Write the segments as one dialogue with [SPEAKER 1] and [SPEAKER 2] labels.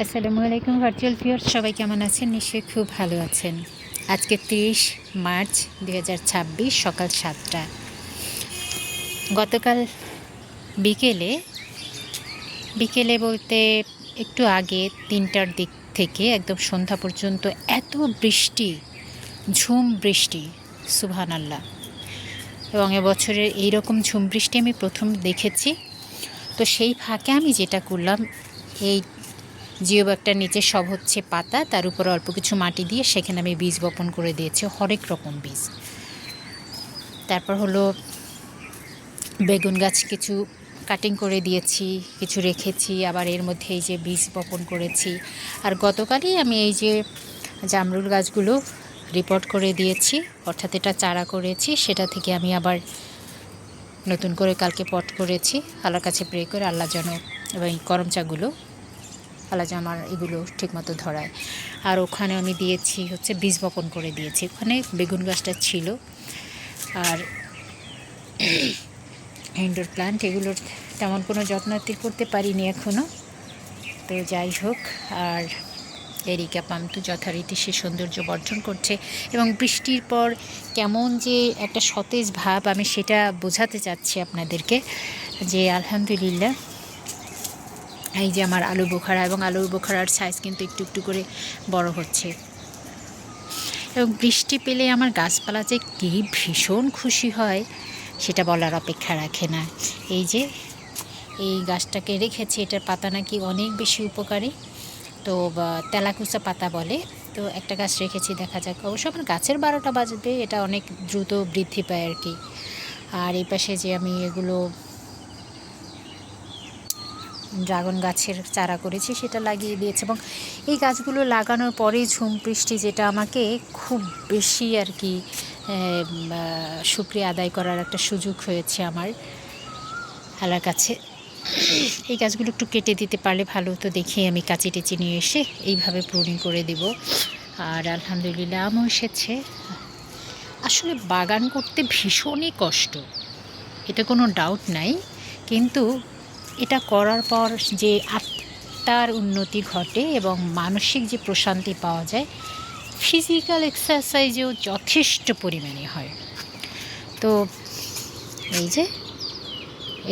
[SPEAKER 1] আসসালামু আলাইকুম virtual viewers, সবাই কেমন আছেন? নিশ্চয়ই খুব ভালো আছেন। আজকে 30 মার্চ 2026 সকাল 7টা। গতকাল বিকেলে বিকেলে বলতে একটু আগে 3টার দিক থেকে একদম সন্ধ্যা পর্যন্ত এত বৃষ্টি, ঝুম বৃষ্টি, সুবহানাল্লাহ। এবং এবছরের এইরকম ঝুম বৃষ্টি আমি প্রথম দেখেছি। তো সেই ফাঁকে আমি যেটা করলাম, এই জিও ব্যাগটার নিচে সব হচ্ছে পাতা, তার উপরে অল্প কিছু মাটি দিয়ে সেখানে আমি বীজ বপন করে দিয়েছি, হরেক রকম বীজ। তারপর হলো বেগুন গাছ কিছু কাটিং করে দিয়েছি, কিছু রেখেছি, আবার এর মধ্যে এই যে বীজ বপন করেছি। আর গতকালই আমি এই যে জামরুল গাছগুলো রিপোর্ট করে দিয়েছি, অর্থাৎ এটা চারা করেছি, সেটা থেকে আমি আবার নতুন করে কালকে পট করেছি। আল্লাহর কাছে প্রে করে আল্লাহ যেন এবং এই করমচাগুলো আল্লাহ যেন আমার এগুলো ঠিকমতো ধরায়। আর ওখানে আমি দিয়েছি হচ্ছে বীজ বপন করে দিয়েছি, ওখানে বেগুন গাছটা ছিল। আর ইনডোর প্ল্যান্ট এগুলোর তেমন কোনো যত্নার্থী করতে পারিনি এখনও। তো যাই হোক, আর এরিকা পাম তো যথারীতি সে সৌন্দর্য বর্জন করছে। এবং বৃষ্টির পর কেমন যে একটা সতেজ ভাব, আমি সেটা বোঝাতে চাচ্ছি আপনাদেরকে যে আলহামদুলিল্লাহ। এই যে আমার আলু বোখারা, এবং আলুর বোখারার সাইজ কিন্তু একটু একটু করে বড় হচ্ছে। এবং বৃষ্টি পেলে আমার গাছপালা যে কী ভীষণ খুশি হয় সেটা বলার অপেক্ষা রাখে না। এই যে এই গাছটাকে রেখেছি, এটার পাতা নাকি অনেক বেশি উপকারী, তো তেলাকুচা পাতা বলে। তো একটা গাছ রেখেছি, দেখা যাক। অবশ্য আমার গাছের 12টা বাজবে, এটা অনেক দ্রুত বৃদ্ধি পায় আর কি। আর এই পাশে যে আমি এগুলো ড্রাগন গাছের চারা করেছি সেটা লাগিয়ে দিয়েছে। এবং এই গাছগুলো লাগানোর পরেই ঝুম বৃষ্টি, যেটা আমাকে খুব বেশি আর কি শুকরিয়া আদায় করার একটা সুযোগ হয়েছে আমার আল্লাহর কাছে। এই গাছগুলো একটু কেটে দিতে পারলে ভালো হতো, দেখি আমি কাঁচি টেচি নিয়ে এসে এইভাবে প্রুনিং করে দেব। আর আলহামদুলিল্লাহ আমও এসেছে। আসলে বাগান করতে ভীষণই কষ্ট, এতে কোনো ডাউট নাই, কিন্তু এটা করার পর যে আত্মার উন্নতি ঘটে এবং মানসিক যে প্রশান্তি পাওয়া যায়, ফিজিক্যাল এক্সারসাইজেও যথেষ্ট পরিমাণে হয়। তো এই যে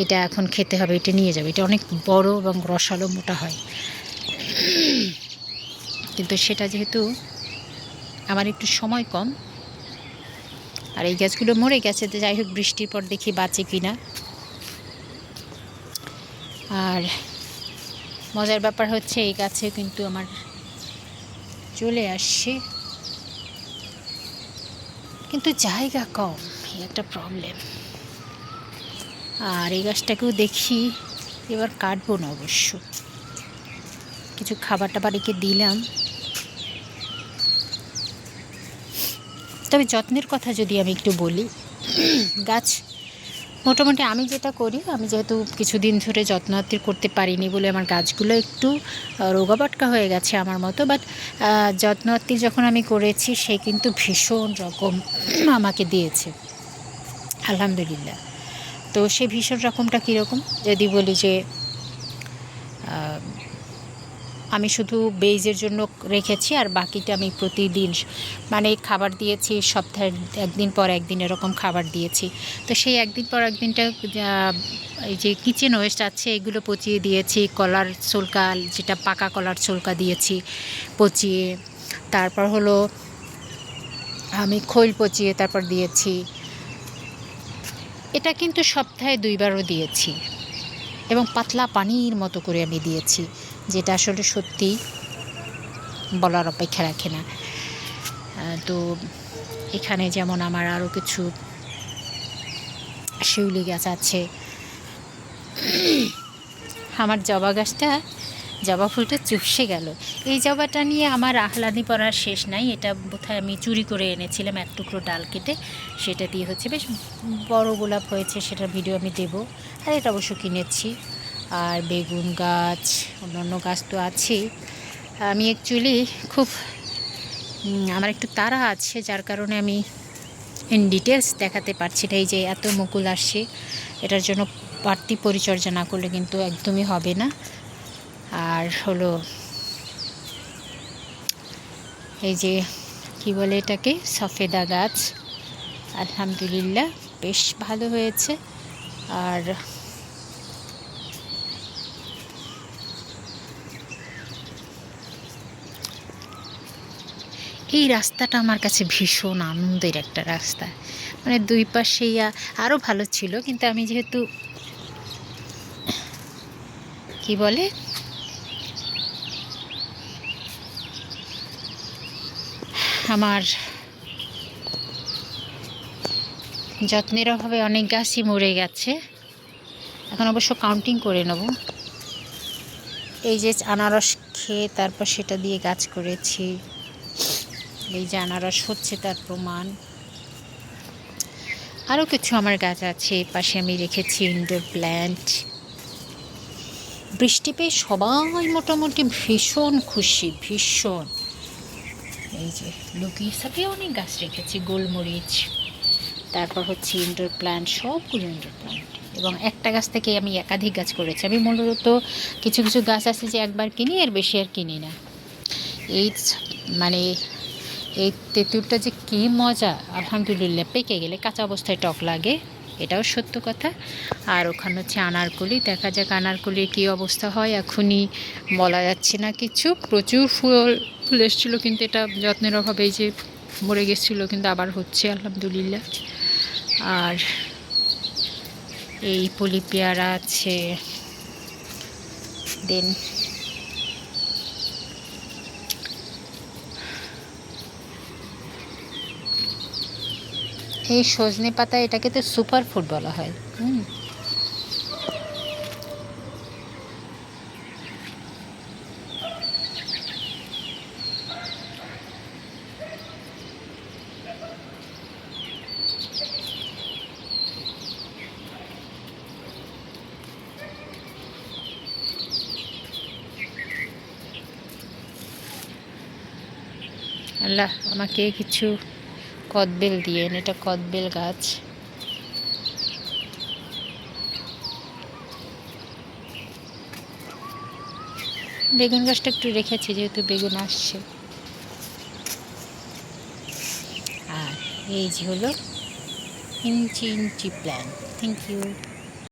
[SPEAKER 1] এটা এখন খেতে হবে, এটা নিয়ে যাবে, এটা অনেক বড় এবং রসালো মোটা হয়, কিন্তু সেটা যেহেতু আমার একটু সময় কম, আর এই গাছগুলো মরে গেছে, তো যাই হোক বৃষ্টির পর দেখি বাঁচে কিনা। আর মজার ব্যাপার হচ্ছে এই গাছে কিন্তু আমার চলে আসছে, কিন্তু জায়গা কম, এই একটা প্রবলেম। আর এই গাছটাকেও দেখি এবার কাটবো না, অবশ্য কিছু খাবার টাবার একে দিলাম। তবে যত্নের কথা যদি আমি একটু বলি, গাছ মোটামুটি আমি যেটা করি, আমি যেহেতু কিছুদিন ধরে যত্নার্থী করতে পারিনি বলে আমার গাছগুলো একটু রোগাবাটকা হয়ে গেছে আমার মতো, বাট যত্নার্থী যখন আমি করেছি সে কিন্তু ভীষণ রকম আমাকে দিয়েছে আলহামদুলিল্লাহ। তো সে ভীষণ রকমটা কীরকম যদি বলি, যে আমি শুধু বেজের জন্য রেখেছি, আর বাকিটা আমি প্রতিদিন মানে খাবার দিয়েছি, সপ্তাহে একদিন পর একদিন এরকম খাবার দিয়েছি। তো সেই একদিন পর একদিনটা এই যে কিচেন ওয়েস্ট আছে এগুলো পচিয়ে দিয়েছি, কলার ছোলকা, যেটা পাকা কলার ছোলকা দিয়েছি পচিয়ে, তারপর হলো আমি খৈল পচিয়ে তারপর দিয়েছি। এটা কিন্তু সপ্তাহে 2বারও দিয়েছি, এবং পাতলা পানির মতো করে আমি দিয়েছি, যেটা আসলে সত্যি বলার অপেক্ষা রাখে না। তো এখানে যেমন আমার আরও কিছু শিউলি গাছ আছে। আমার জবা গাছটা, জবা ফুলটা চুপসে গেল। এই জবাটা নিয়ে আমার আহ্লাদি পড়ার শেষ নাই। এটা বোধহয় আমি চুরি করে এনেছিলাম, এক টুকরো ডাল কেটে, সেটা দিয়ে হচ্ছে বেশ বড় গোলাপ হয়েছে, সেটার ভিডিও আমি দেব। আর এটা অবশ্য কিনেছি। আর বেগুন গাছ, অন্যান্য গাছ তো আছেই। আমি অ্যাকচুয়ালি খুব আমার একটু তাড়া আছে, যার কারণে আমি ইন ডিটেলস দেখাতে পারছি না। এই যে এত মুকুল আসছে, এটার জন্য বাড়তি পরিচর্যা না করলে কিন্তু একদমই হবে না। আর হলো এই যে কি বলে এটাকে, সফেদা গাছ, আলহামদুলিল্লাহ বেশ ভালো হয়েছে। আর এই রাস্তাটা আমার কাছে ভীষণ আনন্দের একটা রাস্তা, মানে দুই পাশেই আরও ভালো ছিল, কিন্তু আমি যেহেতু কি বলে আমার যত্নের অভাবে অনেক গাছই মরে গেছে, এখন অবশ্য কাউন্টিং করে নেব। এই যে আনারস খেয়ে তারপর সেটা দিয়ে গাছ করেছি, এই যে আনারস হচ্ছে তার প্রমাণ। আরও কিছু আমার গাছ আছে, পাশে আমি রেখেছি ইনডোর প্ল্যান্ট। বৃষ্টি পেয়ে সবাই মোটামুটি ভীষণ খুশি, ভীষণ। এই যে লুকি হিসাবে অনেক গাছ রেখেছি, গোলমরিচ, তারপর হচ্ছে ইনডোর প্ল্যান্ট, সবগুলো ইনডোর প্ল্যান্ট। এবং একটা গাছ থেকে আমি একাধিক গাছ করেছি। আমি মূলত কিছু কিছু গাছ আছে যে একবার কিনি, এর বেশি আর কিনি না। এই মানে এই তেঁতুলটা যে কী মজা, আলহামদুলিল্লাহ। পেকে গেলে কাঁচা অবস্থায় টক লাগে, এটাও সত্য কথা। আর ওখানে হচ্ছে আনারকলি, দেখা যাক আনারকলির কী অবস্থা হয়, এখনই বলা যাচ্ছে না কিছু। প্রচুর ফুল এসেছিলো, কিন্তু এটা যত্নের অভাবে এই যে মরে গেছিলো, কিন্তু আবার হচ্ছে আলহামদুলিল্লাহ। আর এই পলি পেয়ারা আছে। দেন এই সজনে পাতা, এটাকে তো সুপার ফুড বলা হয়। আল্লাহ আমাকে কিছু কদবেল দিয়েন, এটা কদবেল গাছ। বেগুন গাছটা একটু রেখেছি, যেহেতু বেগুন আসছে। আর এই যে হলো inch inch plant. Thank you.